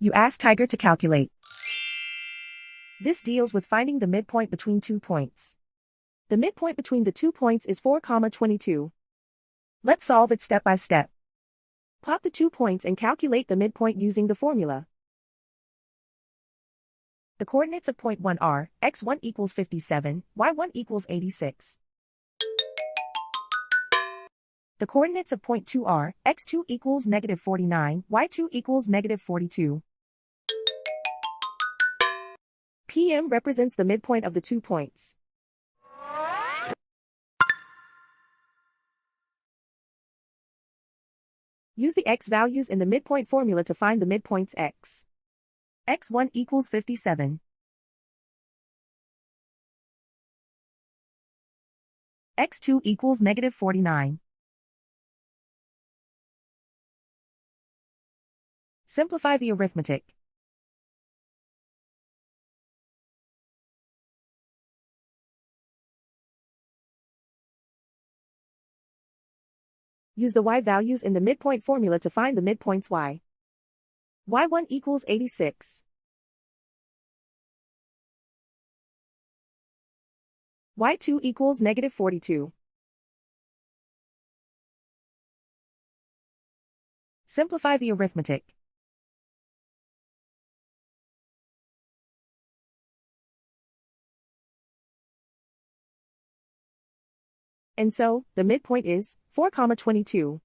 You ask Tiger to calculate. This deals with finding the midpoint between 2 points. The midpoint between the 2 points is 4,22. Let's solve it step by step. Plot the 2 points and calculate the midpoint using the formula. The coordinates of point 1 are x1 equals 57, y1 equals 86. The coordinates of point 2 are x2 equals negative 49, y2 equals negative 42. PM represents the midpoint of the 2 points. Use the x values in the midpoint formula to find the midpoints x. x1 equals 57. x2 equals negative 49. Simplify the arithmetic. Use the y values in the midpoint formula to find the midpoints y. y1 equals 86. y2 equals negative 42. Simplify the arithmetic. And so, the midpoint is 4,22.